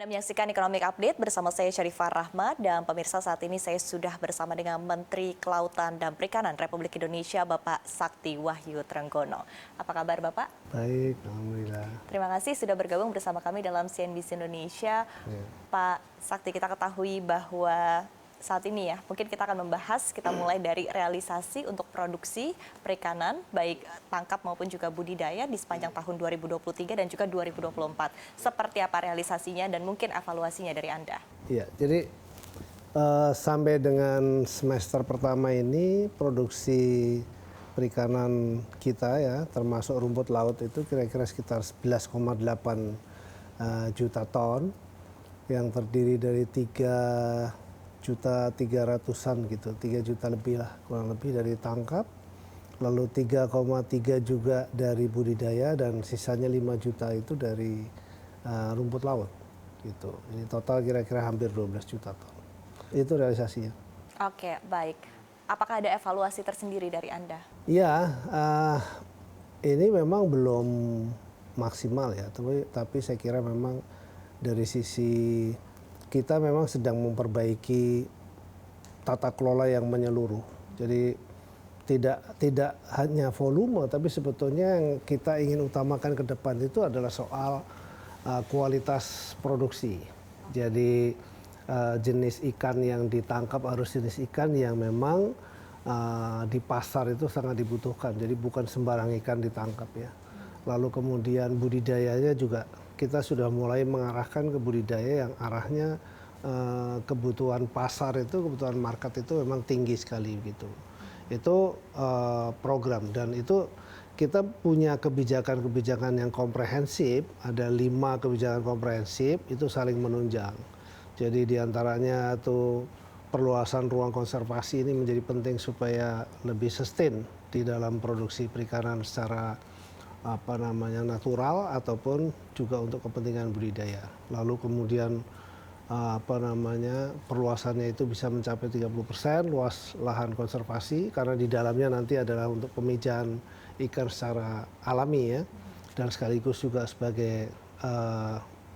Anda menyaksikan Economic Update bersama saya Syarifah Rahma dan pemirsa saat ini saya sudah bersama dengan Menteri Kelautan dan Perikanan Republik Indonesia Bapak Sakti Wahyu Trenggono. Apa kabar Bapak? Baik, alhamdulillah. Terima kasih sudah bergabung bersama kami dalam CNBC Indonesia. Ya. Pak Sakti, kita ketahui bahwa saat ini ya, mungkin kita akan membahas, kita mulai dari realisasi untuk produksi perikanan, baik tangkap maupun juga budidaya di sepanjang tahun 2023 dan juga 2024. Seperti apa realisasinya dan mungkin evaluasinya dari Anda? Iya, jadi sampai dengan semester pertama ini produksi perikanan kita ya, termasuk rumput laut itu kira-kira sekitar 11,8 juta ton, yang terdiri dari 3.300.000-an gitu, 3 juta lebih lah, kurang lebih dari tangkap, lalu 3,3 juga dari budidaya dan sisanya 5 juta itu dari rumput laut gitu. Jadi total kira-kira hampir 12 juta ton. Itu realisasinya. Oke, baik. Apakah ada evaluasi tersendiri dari Anda? Iya, ini memang belum maksimal ya, tapi saya kira memang dari sisi kita memang sedang memperbaiki tata kelola yang menyeluruh. Jadi tidak hanya volume, tapi sebetulnya yang kita ingin utamakan ke depan itu adalah soal kualitas produksi. Jadi jenis ikan yang ditangkap harus jenis ikan yang memang di pasar itu sangat dibutuhkan. Jadi bukan sembarang ikan ditangkap ya. Lalu kemudian budidayanya juga kita sudah mulai mengarahkan ke budidaya yang arahnya kebutuhan pasar itu, kebutuhan market itu memang tinggi sekali gitu. Itu program dan itu kita punya kebijakan-kebijakan yang komprehensif, ada 5 kebijakan komprehensif itu saling menunjang. Jadi diantaranya tuh perluasan ruang konservasi ini menjadi penting supaya lebih sustain di dalam produksi perikanan secara natural ataupun juga untuk kepentingan budidaya. Lalu kemudian perluasannya itu bisa mencapai 30% luas lahan konservasi karena di dalamnya nanti adalah untuk pemijahan ikan secara alami ya, dan sekaligus juga sebagai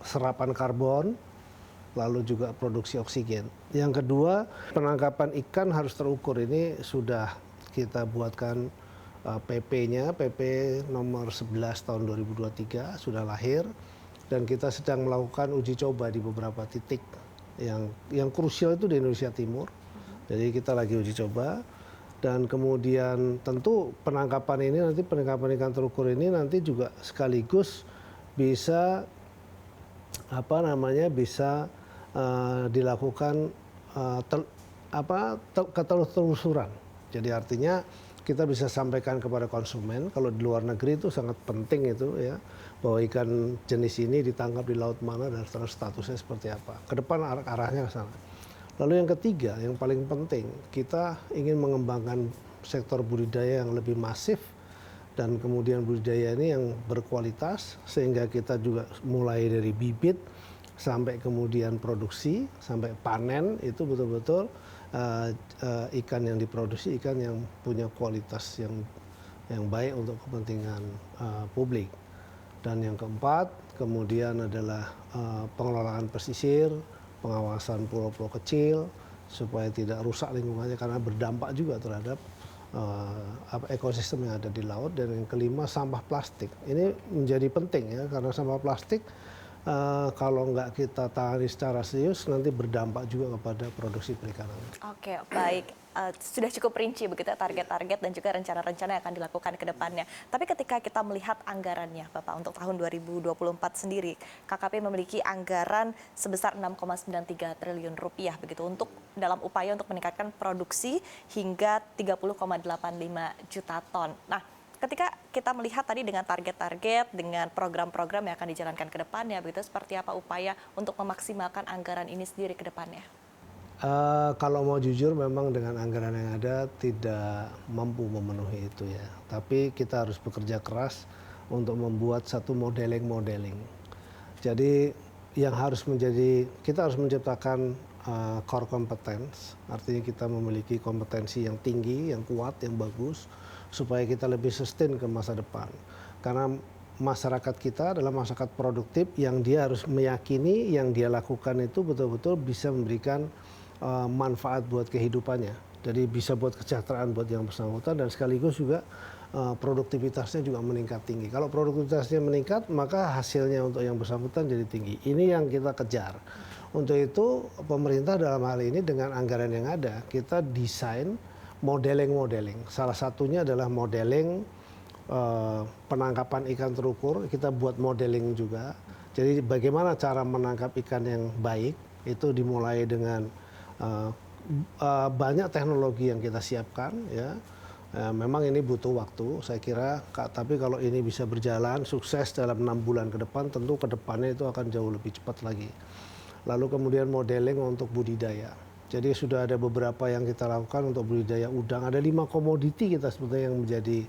serapan karbon, lalu juga produksi oksigen. Yang kedua, penangkapan ikan harus terukur. Ini sudah kita buatkan PP-nya, PP nomor 11 tahun 2023 sudah lahir dan kita sedang melakukan uji coba di beberapa titik yang krusial itu di Indonesia Timur. Jadi kita lagi uji coba dan kemudian tentu penangkapan ikan terukur ini nanti juga sekaligus bisa bisa dilakukan ketelusuran. Jadi artinya kita bisa sampaikan kepada konsumen kalau di luar negeri itu sangat penting itu ya, bahwa ikan jenis ini ditangkap di laut mana dan statusnya seperti apa. Ke depan arahnya ke sana. Lalu yang ketiga, yang paling penting, kita ingin mengembangkan sektor budidaya yang lebih masif dan kemudian budidaya ini yang berkualitas sehingga kita juga mulai dari bibit sampai kemudian produksi sampai panen itu betul-betul ikan yang diproduksi ikan yang punya kualitas yang baik untuk kepentingan publik. Dan yang keempat kemudian adalah pengelolaan pesisir, pengawasan pulau-pulau kecil supaya tidak rusak lingkungannya karena berdampak juga terhadap ekosistem yang ada di laut. Dan yang kelima, sampah plastik. Ini menjadi penting ya karena sampah plastik kalau nggak kita tangani secara serius nanti berdampak juga kepada produksi perikanan. Oke, baik. Sudah cukup rinci begitu target-target dan juga rencana-rencana yang akan dilakukan ke depannya. Tapi ketika kita melihat anggarannya Bapak untuk tahun 2024 sendiri, KKP memiliki anggaran sebesar 6,93 triliun rupiah begitu untuk dalam upaya untuk meningkatkan produksi hingga 30,85 juta ton. Nah, ketika kita melihat tadi dengan target-target, dengan program-program yang akan dijalankan ke depannya, begitu seperti apa upaya untuk memaksimalkan anggaran ini sendiri ke depannya? Kalau mau jujur memang dengan anggaran yang ada tidak mampu memenuhi itu ya. Tapi kita harus bekerja keras untuk membuat satu modeling. Jadi yang kita harus menciptakan core competence, artinya kita memiliki kompetensi yang tinggi, yang kuat, yang bagus, supaya kita lebih sustain ke masa depan. Karena masyarakat kita adalah masyarakat produktif yang dia harus meyakini yang dia lakukan itu betul-betul bisa memberikan manfaat buat kehidupannya. Jadi bisa buat kesejahteraan buat yang bersangkutan dan sekaligus juga produktivitasnya juga meningkat tinggi. Kalau produktivitasnya meningkat, maka hasilnya untuk yang bersangkutan jadi tinggi. Ini yang kita kejar. Untuk itu pemerintah dalam hal ini dengan anggaran yang ada, kita desain modeling. Salah satunya adalah modeling penangkapan ikan terukur. Kita buat modeling juga. Jadi bagaimana cara menangkap ikan yang baik, itu dimulai dengan banyak teknologi yang kita siapkan, ya. Memang ini butuh waktu, saya kira. Tapi kalau ini bisa berjalan sukses dalam 6 bulan ke depan, tentu ke depannya itu akan jauh lebih cepat lagi. Lalu kemudian modeling untuk budidaya. Jadi sudah ada beberapa yang kita lakukan untuk budidaya udang. Ada 5 komoditi kita sebetulnya yang menjadi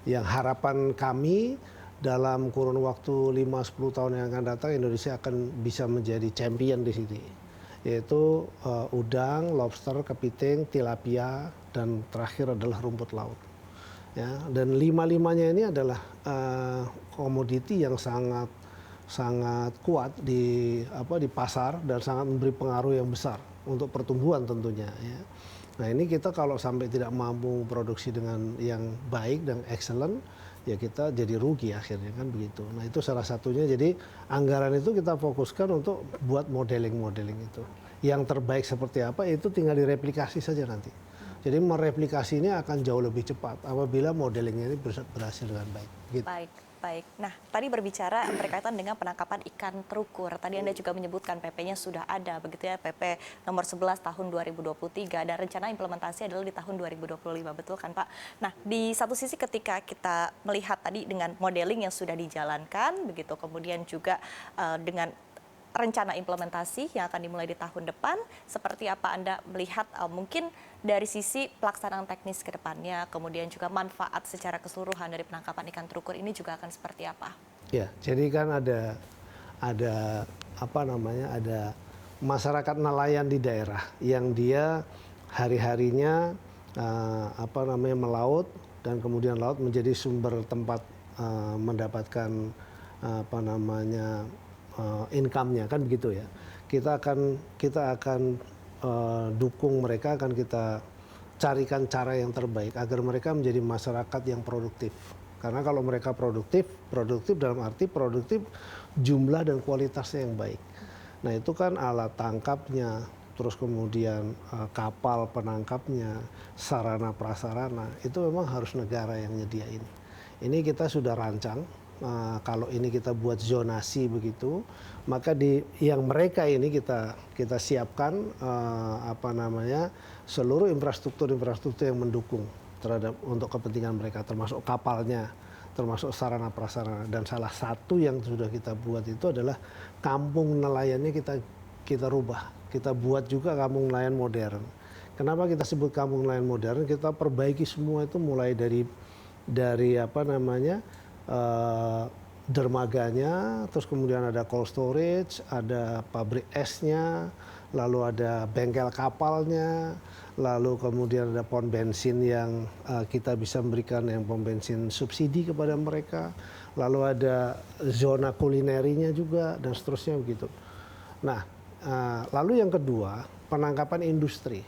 yang harapan kami dalam kurun waktu 5-10 tahun yang akan datang Indonesia akan bisa menjadi champion di sini. Yaitu udang, lobster, kepiting, tilapia, dan terakhir adalah rumput laut. Ya, dan 5-5-nya ini adalah komoditi yang sangat kuat di pasar dan sangat memberi pengaruh yang besar untuk pertumbuhan tentunya. Ya. Nah ini kita kalau sampai tidak mampu produksi dengan yang baik dan excellent, ya kita jadi rugi akhirnya kan begitu. Nah itu salah satunya, jadi anggaran itu kita fokuskan untuk buat modeling itu. Yang terbaik seperti apa itu tinggal direplikasi saja nanti. Jadi mereplikasi ini akan jauh lebih cepat apabila modelingnya ini berhasil dengan baik. Gitu. Baik. Nah, tadi berbicara berkaitan dengan penangkapan ikan terukur. Tadi Anda juga menyebutkan PP-nya sudah ada, begitu ya, PP nomor 11 tahun 2023 dan rencana implementasi adalah di tahun 2025, betul kan Pak? Nah, di satu sisi ketika kita melihat tadi dengan modeling yang sudah dijalankan, begitu, kemudian juga dengan rencana implementasi yang akan dimulai di tahun depan, seperti apa Anda melihat mungkin dari sisi pelaksanaan teknis ke depannya, kemudian juga manfaat secara keseluruhan dari penangkapan ikan terukur ini juga akan seperti apa? Ya, jadi kan ada masyarakat nelayan di daerah yang dia hari-harinya melaut dan kemudian laut menjadi sumber tempat mendapatkan income-nya kan begitu ya. Kita akan dukung mereka, akan kita carikan cara yang terbaik agar mereka menjadi masyarakat yang produktif. Karena kalau mereka produktif dalam arti produktif jumlah dan kualitasnya yang baik. Nah itu kan alat tangkapnya, terus kemudian kapal penangkapnya, sarana prasarana, itu memang harus negara yang nyediain. Ini kita sudah rancang. Kalau ini kita buat zonasi begitu, maka di yang mereka ini kita siapkan seluruh infrastruktur yang mendukung terhadap untuk kepentingan mereka, termasuk kapalnya, termasuk sarana prasarana. Dan salah satu yang sudah kita buat itu adalah kampung nelayannya kita rubah, kita buat juga kampung nelayan modern. Kenapa kita sebut kampung nelayan modern? Kita perbaiki semua itu mulai dari dermaganya, terus kemudian ada cold storage, ada pabrik esnya, lalu ada bengkel kapalnya, lalu kemudian ada pom bensin yang kita bisa memberikan yang pom bensin subsidi kepada mereka, lalu ada zona kulinerinya juga dan seterusnya begitu. Nah, lalu yang kedua penangkapan industri.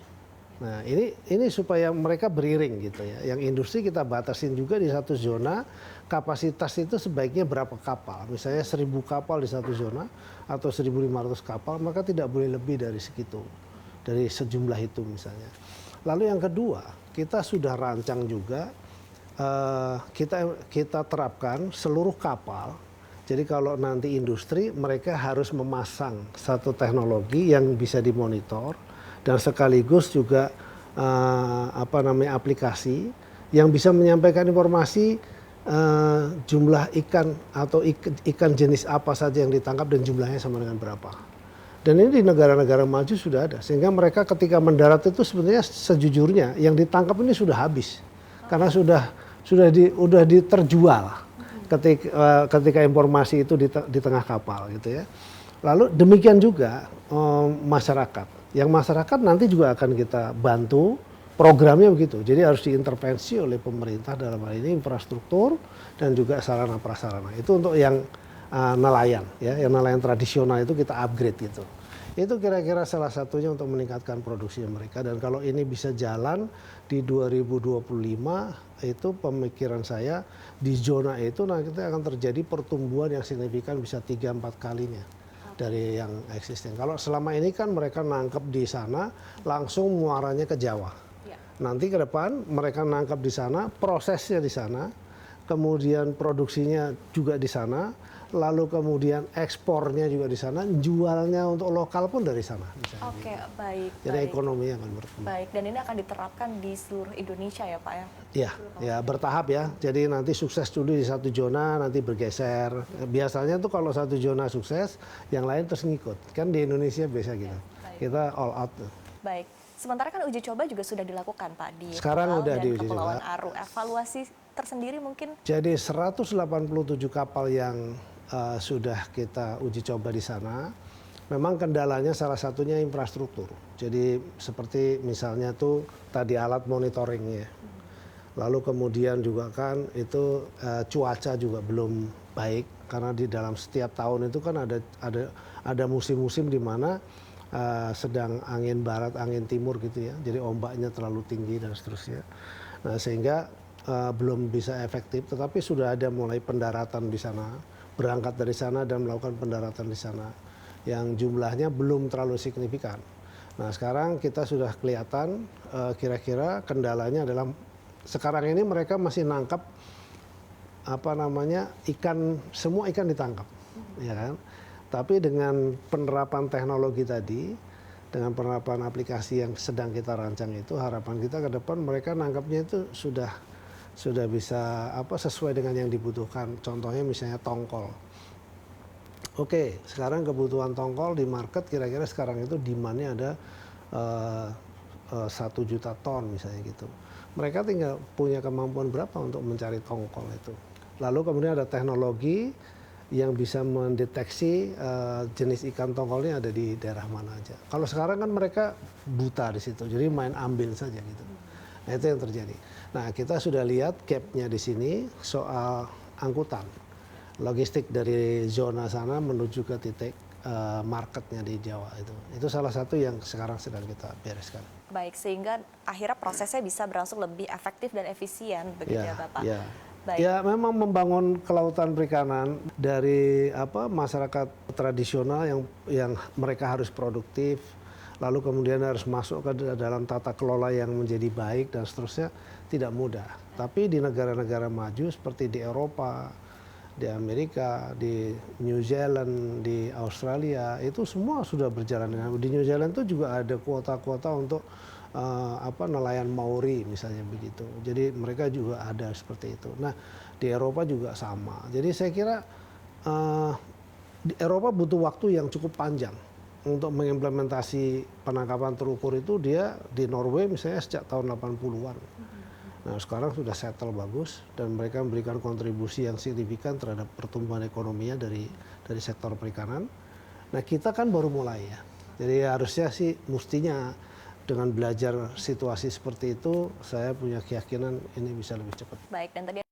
Nah ini supaya mereka beriring gitu ya. Yang industri kita batasin juga di satu zona, kapasitas itu sebaiknya berapa kapal. Misalnya 1.000 kapal di satu zona atau 1.500 kapal, maka tidak boleh lebih dari segitu, dari sejumlah itu misalnya. Lalu yang kedua, kita sudah rancang juga, kita terapkan seluruh kapal. Jadi kalau nanti industri, mereka harus memasang satu teknologi yang bisa dimonitor, dan sekaligus juga aplikasi yang bisa menyampaikan informasi jumlah ikan atau ikan jenis apa saja yang ditangkap dan jumlahnya sama dengan berapa. Dan ini di negara-negara maju sudah ada, sehingga mereka ketika mendarat itu sebenarnya sejujurnya yang ditangkap ini sudah habis karena sudah terjual ketika informasi itu di tengah kapal gitu ya. Lalu demikian juga masyarakat. Yang masyarakat nanti juga akan kita bantu programnya begitu. Jadi harus diintervensi oleh pemerintah dalam hal ini infrastruktur dan juga sarana prasarana. Itu untuk yang nelayan, ya, yang nelayan tradisional itu kita upgrade gitu. Itu kira-kira salah satunya untuk meningkatkan produksi mereka. Dan kalau ini bisa jalan di 2025, itu pemikiran saya di zona itu nanti akan terjadi pertumbuhan yang signifikan bisa 3-4 kalinya dari yang existing. Kalau selama ini kan mereka nangkep di sana, langsung muaranya ke Jawa. Nanti ke depan mereka nangkap di sana, prosesnya di sana, kemudian produksinya juga di sana, lalu kemudian ekspornya juga di sana, jualnya untuk lokal pun dari sana. Oke, baik. Jadi ekonominya akan berkembang. Baik, dan ini akan diterapkan di seluruh Indonesia ya Pak ya? Iya, ya bertahap ya. Jadi nanti sukses dulu di satu zona, nanti bergeser. Biasanya tuh kalau satu zona sukses, yang lain terus ngikut. Kan di Indonesia biasa gitu. Kita all out. Baik. Sementara kan uji coba juga sudah dilakukan Pak di Sekarang Kapal udah dan diuji Kepulauan coba. Aru. Evaluasi tersendiri mungkin? Jadi 187 kapal yang sudah kita uji coba di sana. Memang kendalanya salah satunya infrastruktur. Jadi seperti misalnya tuh tadi alat monitoringnya. Lalu kemudian juga kan itu cuaca juga belum baik karena di dalam setiap tahun itu kan ada musim-musim di mana sedang angin barat, angin timur gitu ya. Jadi ombaknya terlalu tinggi dan seterusnya. Nah, sehingga belum bisa efektif, tetapi sudah ada mulai pendaratan di sana, berangkat dari sana dan melakukan pendaratan di sana yang jumlahnya belum terlalu signifikan. Nah, sekarang kita sudah kelihatan kira-kira kendalanya adalah sekarang ini mereka masih nangkap ikan, semua ikan ditangkap, ya kan? Tapi dengan penerapan teknologi tadi, dengan penerapan aplikasi yang sedang kita rancang itu, harapan kita ke depan mereka nangkapnya itu sudah bisa sesuai dengan yang dibutuhkan. Contohnya misalnya tongkol. Oke, sekarang kebutuhan tongkol di market kira-kira sekarang itu demand-nya ada 1 juta ton misalnya gitu. Mereka tinggal punya kemampuan berapa untuk mencari tongkol itu. Lalu kemudian ada teknologi yang bisa mendeteksi jenis ikan tongkolnya ada di daerah mana aja. Kalau sekarang kan mereka buta di situ, jadi main ambil saja gitu. Nah, itu yang terjadi. Nah, kita sudah lihat gap-nya di sini soal angkutan. Logistik dari zona sana menuju ke titik marketnya di Jawa itu. Itu salah satu yang sekarang sedang kita bereskan. Baik, sehingga akhirnya prosesnya bisa berlangsung lebih efektif dan efisien begitu ya Bapak? Ya. Baik. Ya, memang membangun kelautan perikanan dari masyarakat tradisional yang mereka harus produktif, lalu kemudian harus masuk ke dalam tata kelola yang menjadi baik dan seterusnya tidak mudah. Tapi di negara-negara maju seperti di Eropa, di Amerika, di New Zealand, di Australia itu semua sudah berjalan dengan. Di New Zealand itu juga ada kuota-kuota untuk nelayan Maori misalnya begitu. Jadi mereka juga ada seperti itu. Nah, di Eropa juga sama. Jadi saya kira di Eropa butuh waktu yang cukup panjang untuk mengimplementasi penangkapan terukur itu. Dia di Norway misalnya sejak tahun 80-an. Nah, sekarang sudah settle bagus dan mereka memberikan kontribusi yang signifikan terhadap pertumbuhan ekonominya dari sektor perikanan. Nah, kita kan baru mulai ya. Jadi harusnya sih mestinya dengan belajar situasi seperti itu, saya punya keyakinan ini bisa lebih cepat. Baik, dan tadi